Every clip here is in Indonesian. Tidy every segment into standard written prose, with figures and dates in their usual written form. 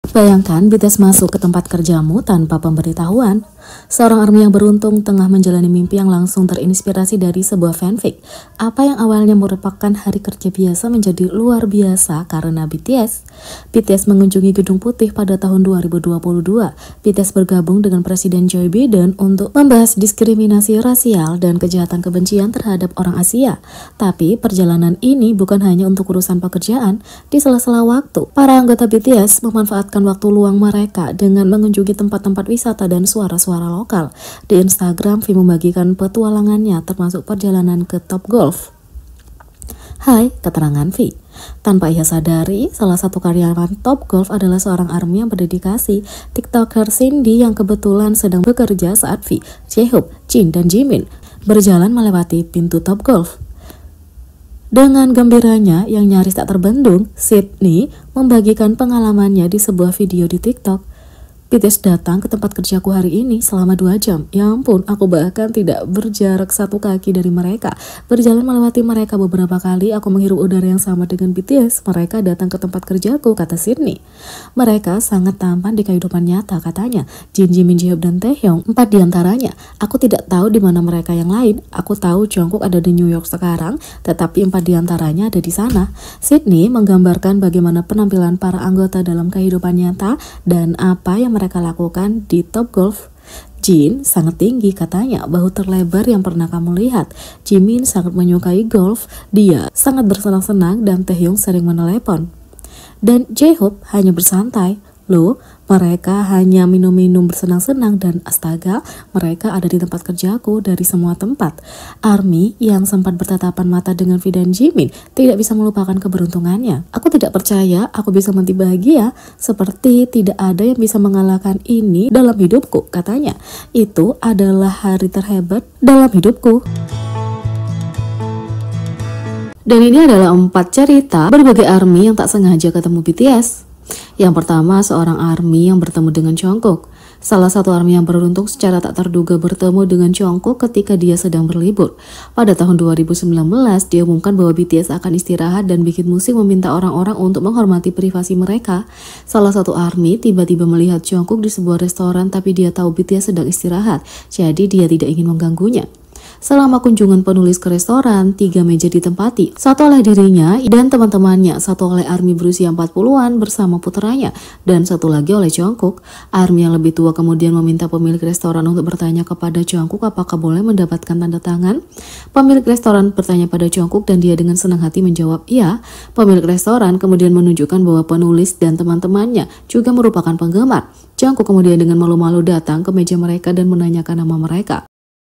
Bayangkan BTS masuk ke tempat kerjamu tanpa pemberitahuan. Seorang ARMY yang beruntung tengah menjalani mimpi yang langsung terinspirasi dari sebuah fanfic. Apa yang awalnya merupakan hari kerja biasa menjadi luar biasa karena BTS. BTS mengunjungi Gedung Putih pada tahun 2022. BTS bergabung dengan Presiden Joe Biden untuk membahas diskriminasi rasial dan kejahatan kebencian terhadap orang Asia. Tapi perjalanan ini bukan hanya untuk urusan pekerjaan. Di sela-sela waktu, para anggota BTS memanfaatkan waktu luang mereka dengan mengunjungi tempat-tempat wisata dan suara-suara lokal. Di Instagram, V membagikan petualangannya termasuk perjalanan ke Topgolf. Hai, keterangan V. Tanpa ia sadari, salah satu karyawan Topgolf adalah seorang ARMY yang berdedikasi, TikToker Cindy yang kebetulan sedang bekerja saat V, J-Hope, Jin, dan Jimin berjalan melewati pintu Topgolf. Dengan gembiranya yang nyaris tak terbendung, Sydney membagikan pengalamannya di sebuah video di TikTok. BTS datang ke tempat kerjaku hari ini selama 2 jam. Ya ampun, aku bahkan tidak berjarak 1 kaki dari mereka. Berjalan melewati mereka beberapa kali, aku menghirup udara yang sama dengan BTS. Mereka datang ke tempat kerjaku, kata Sydney. Mereka sangat tampan di kehidupan nyata, katanya. Jin, Jimin, J-Hope, dan Taehyung, 4 diantaranya. Aku tidak tahu di mana mereka yang lain. Aku tahu Jungkook ada di New York sekarang, tetapi 4 diantaranya ada di sana. Sydney menggambarkan bagaimana penampilan para anggota dalam kehidupan nyata dan apa yang mereka lakukan di Topgolf. Jin sangat tinggi, katanya, bahu terlebar yang pernah kamu lihat. Jimin sangat menyukai golf, dia sangat bersenang-senang dan Taehyung sering menelepon. Dan J-Hope hanya bersantai. Loh, mereka hanya minum-minum bersenang-senang dan astaga, mereka ada di tempat kerjaku dari semua tempat. ARMY yang sempat bertatapan mata dengan V dan Jimin tidak bisa melupakan keberuntungannya. Aku tidak percaya aku bisa mati bahagia, seperti tidak ada yang bisa mengalahkan ini dalam hidupku, katanya. Itu adalah hari terhebat dalam hidupku. Dan ini adalah 4 cerita berbagai ARMY yang tak sengaja ketemu BTS. Yang pertama, seorang ARMY yang bertemu dengan Jungkook. Salah satu ARMY yang beruntung secara tak terduga bertemu dengan Jungkook ketika dia sedang berlibur. Pada tahun 2019, diumumkan bahwa BTS akan istirahat dan bikin musik meminta orang-orang untuk menghormati privasi mereka. Salah satu ARMY tiba-tiba melihat Jungkook di sebuah restoran, tapi dia tahu BTS sedang istirahat, jadi dia tidak ingin mengganggunya. Selama kunjungan penulis ke restoran, 3 meja ditempati, satu oleh dirinya dan teman-temannya, satu oleh ARMY berusia 40-an bersama putranya, dan satu lagi oleh Jungkook. ARMY yang lebih tua kemudian meminta pemilik restoran untuk bertanya kepada Jungkook apakah boleh mendapatkan tanda tangan. Pemilik restoran bertanya pada Jungkook dan dia dengan senang hati menjawab iya. Pemilik restoran kemudian menunjukkan bahwa penulis dan teman-temannya juga merupakan penggemar. Jungkook kemudian dengan malu-malu datang ke meja mereka dan menanyakan nama mereka.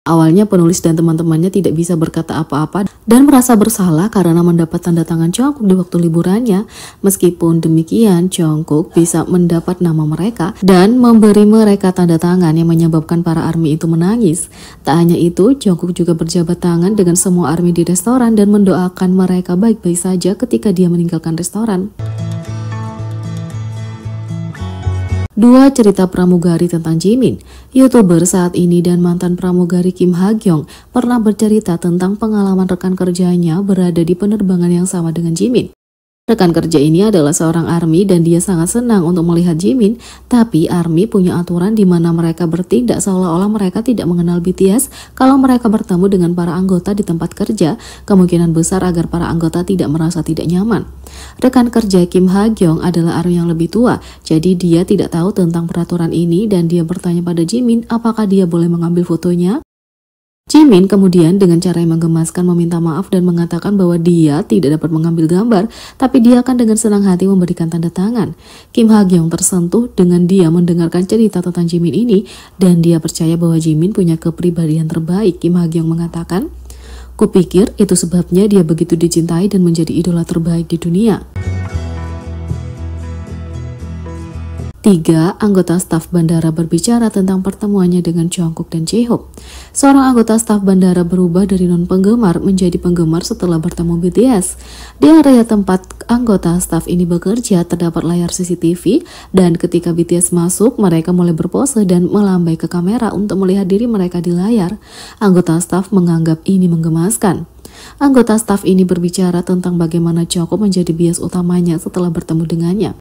Awalnya penulis dan teman-temannya tidak bisa berkata apa-apa dan merasa bersalah karena mendapat tanda tangan Jungkook di waktu liburannya. Meskipun demikian, Jungkook bisa mendapat nama mereka dan memberi mereka tanda tangan yang menyebabkan para ARMY itu menangis. Tak hanya itu, Jungkook juga berjabat tangan dengan semua ARMY di restoran dan mendoakan mereka baik-baik saja ketika dia meninggalkan restoran. 2 cerita pramugari tentang Jimin. YouTuber saat ini dan mantan pramugari Kim Ha-kyung pernah bercerita tentang pengalaman rekan kerjanya berada di penerbangan yang sama dengan Jimin. Rekan kerja ini adalah seorang ARMY dan dia sangat senang untuk melihat Jimin, tapi ARMY punya aturan di mana mereka bertindak seolah-olah mereka tidak mengenal BTS. Kalau mereka bertemu dengan para anggota di tempat kerja, kemungkinan besar agar para anggota tidak merasa tidak nyaman. Rekan kerja Kim Ha-kyung adalah ARMY yang lebih tua, jadi dia tidak tahu tentang peraturan ini dan dia bertanya pada Jimin apakah dia boleh mengambil fotonya. Jimin kemudian dengan cara yang menggemaskan meminta maaf dan mengatakan bahwa dia tidak dapat mengambil gambar, tapi dia akan dengan senang hati memberikan tanda tangan. Kim Ha-kyung tersentuh dengan dia mendengarkan cerita tentang Jimin ini dan dia percaya bahwa Jimin punya kepribadian terbaik. Kim Ha-kyung mengatakan, "Kupikir itu sebabnya dia begitu dicintai dan menjadi idola terbaik di dunia." 3 anggota staf bandara berbicara tentang pertemuannya dengan Jungkook dan J-Hope. Seorang anggota staf bandara berubah dari non-penggemar menjadi penggemar setelah bertemu BTS. Di area tempat anggota staf ini bekerja terdapat layar CCTV dan ketika BTS masuk, mereka mulai berpose dan melambai ke kamera untuk melihat diri mereka di layar. Anggota staf menganggap ini menggemaskan. Anggota staf ini berbicara tentang bagaimana Jungkook menjadi bias utamanya setelah bertemu dengannya.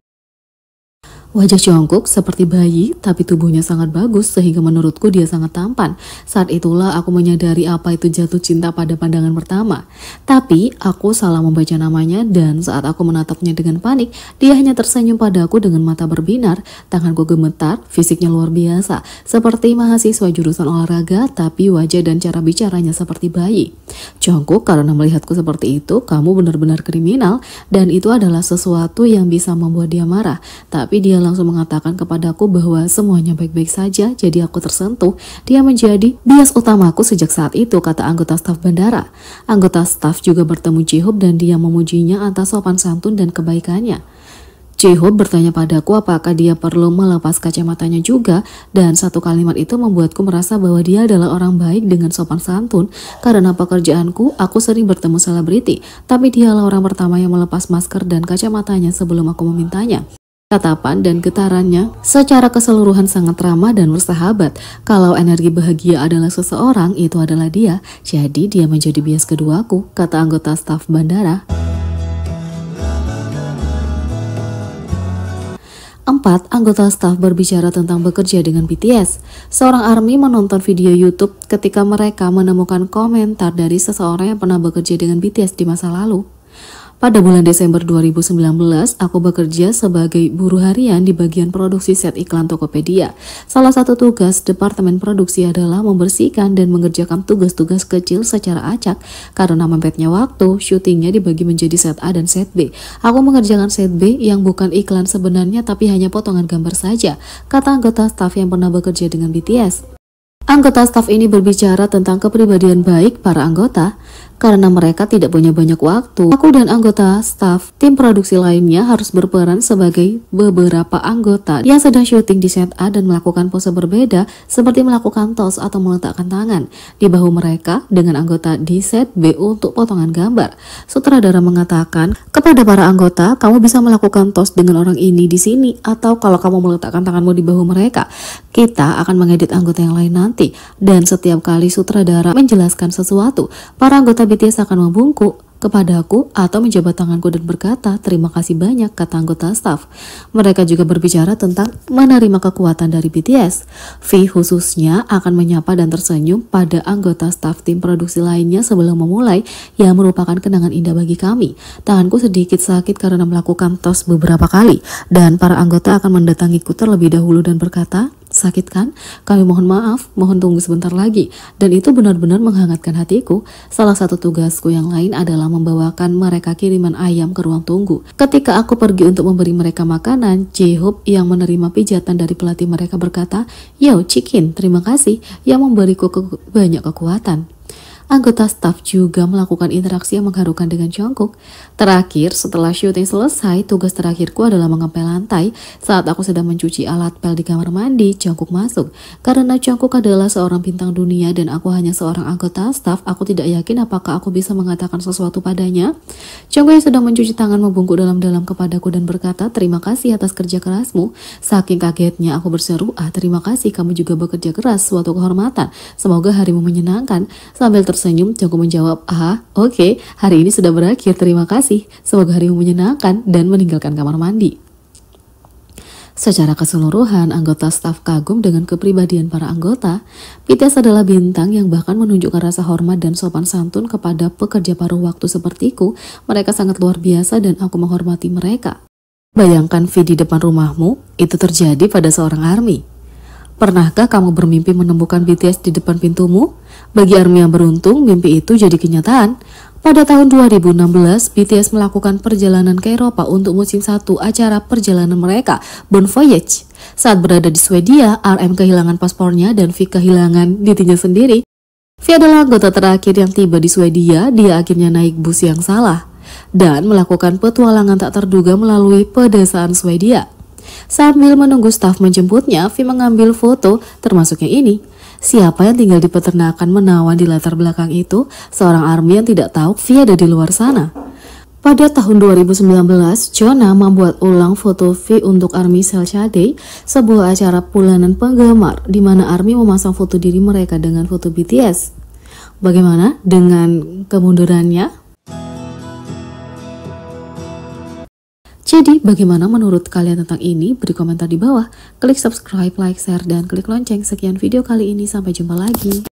Wajah Jungkook seperti bayi, tapi tubuhnya sangat bagus sehingga menurutku dia sangat tampan. Saat itulah aku menyadari apa itu jatuh cinta pada pandangan pertama. Tapi aku salah membaca namanya dan saat aku menatapnya dengan panik, dia hanya tersenyum padaku dengan mata berbinar. Tanganku gemetar, fisiknya luar biasa, seperti mahasiswa jurusan olahraga, tapi wajah dan cara bicaranya seperti bayi. Jungkook, karena melihatku seperti itu, kamu benar-benar kriminal dan itu adalah sesuatu yang bisa membuat dia marah. Tapi dia langsung mengatakan kepadaku bahwa semuanya baik-baik saja, jadi aku tersentuh. Dia menjadi bias utamaku sejak saat itu, kata anggota staf bandara. Anggota staf juga bertemu J-Hope dan dia memujinya atas sopan santun dan kebaikannya. J-Hope bertanya padaku apakah dia perlu melepas kacamatanya juga, dan satu kalimat itu membuatku merasa bahwa dia adalah orang baik dengan sopan santun. Karena pekerjaanku, aku sering bertemu selebriti, tapi dialah orang pertama yang melepas masker dan kacamatanya sebelum aku memintanya. Tatapan dan getarannya secara keseluruhan sangat ramah dan bersahabat. Kalau energi bahagia adalah seseorang, itu adalah dia. Jadi dia menjadi bias keduaku, kata anggota staf bandara. 4. Anggota staf berbicara tentang bekerja dengan BTS. Seorang ARMY menonton video YouTube ketika mereka menemukan komentar dari seseorang yang pernah bekerja dengan BTS di masa lalu. Pada bulan Desember 2019, aku bekerja sebagai buruh harian di bagian produksi set iklan Tokopedia. Salah satu tugas departemen produksi adalah membersihkan dan mengerjakan tugas-tugas kecil secara acak. Karena mepetnya waktu, syutingnya dibagi menjadi set A dan set B. Aku mengerjakan set B yang bukan iklan sebenarnya tapi hanya potongan gambar saja, kata anggota staf yang pernah bekerja dengan BTS. Anggota staf ini berbicara tentang kepribadian baik para anggota. Karena mereka tidak punya banyak waktu, aku dan anggota staf tim produksi lainnya harus berperan sebagai beberapa anggota yang sedang syuting di set A dan melakukan pose berbeda seperti melakukan tos atau meletakkan tangan di bahu mereka dengan anggota di set B untuk potongan gambar. Sutradara mengatakan kepada para anggota, kamu bisa melakukan tos dengan orang ini di sini, atau kalau kamu meletakkan tanganmu di bahu mereka, kita akan mengedit anggota yang lain nanti. Dan setiap kali sutradara menjelaskan sesuatu, para anggota BTS akan membungkuk kepadaku atau menjabat tanganku dan berkata, terima kasih banyak, kata anggota staf. Mereka juga berbicara tentang menerima kekuatan dari BTS. V khususnya akan menyapa dan tersenyum pada anggota staf tim produksi lainnya sebelum memulai, yang merupakan kenangan indah bagi kami. Tanganku sedikit sakit karena melakukan tos beberapa kali, dan para anggota akan mendatangiku terlebih dahulu dan berkata, sakit kan? Kami mohon maaf, mohon tunggu sebentar lagi. Dan itu benar-benar menghangatkan hatiku. Salah satu tugasku yang lain adalah membawakan mereka kiriman ayam ke ruang tunggu. Ketika aku pergi untuk memberi mereka makanan, J-Hope yang menerima pijatan dari pelatih mereka berkata, "Yo, chicken, terima kasih," yang memberiku banyak kekuatan. Anggota staf juga melakukan interaksi yang mengharukan dengan Jungkook. Terakhir, setelah syuting selesai, tugas terakhirku adalah mengepel lantai. Saat aku sedang mencuci alat pel di kamar mandi, Jungkook masuk. Karena Jungkook adalah seorang bintang dunia dan aku hanya seorang anggota staf, aku tidak yakin apakah aku bisa mengatakan sesuatu padanya. Jungkook yang sedang mencuci tangan membungkuk dalam-dalam kepadaku dan berkata, terima kasih atas kerja kerasmu. Saking kagetnya aku berseru, terima kasih, kamu juga bekerja keras, suatu kehormatan. Semoga harimu menyenangkan. Sambil tersenyum, Jungkook menjawab, oke, hari ini sudah berakhir, terima kasih. Semoga harimu menyenangkan, dan meninggalkan kamar mandi. Secara keseluruhan, anggota staf kagum dengan kepribadian para anggota. BTS adalah bintang yang bahkan menunjukkan rasa hormat dan sopan santun kepada pekerja paruh waktu sepertiku. Mereka sangat luar biasa dan aku menghormati mereka. Bayangkan V di depan rumahmu, itu terjadi pada seorang ARMY. Pernahkah kamu bermimpi menemukan BTS di depan pintumu? Bagi ARMY yang beruntung, mimpi itu jadi kenyataan. Pada tahun 2016, BTS melakukan perjalanan ke Eropa untuk musim 1 acara perjalanan mereka, Bon Voyage. Saat berada di Swedia, RM kehilangan paspornya dan V kehilangan dirinya sendiri. V adalah anggota terakhir yang tiba di Swedia. Dia akhirnya naik bus yang salah dan melakukan petualangan tak terduga melalui pedesaan Swedia. Sambil menunggu staf menjemputnya, V mengambil foto, termasuk yang ini. Siapa yang tinggal di peternakan menawan di latar belakang itu? Seorang ARMY yang tidak tahu V ada di luar sana. Pada tahun 2019, Jona membuat ulang foto V untuk ARMY Selchade, sebuah acara bulanan penggemar di mana ARMY memasang foto diri mereka dengan foto BTS. Bagaimana dengan kemundurannya? Jadi, bagaimana menurut kalian tentang ini? Beri komentar di bawah. Klik subscribe, like, share, dan klik lonceng. Sekian video kali ini. Sampai jumpa lagi.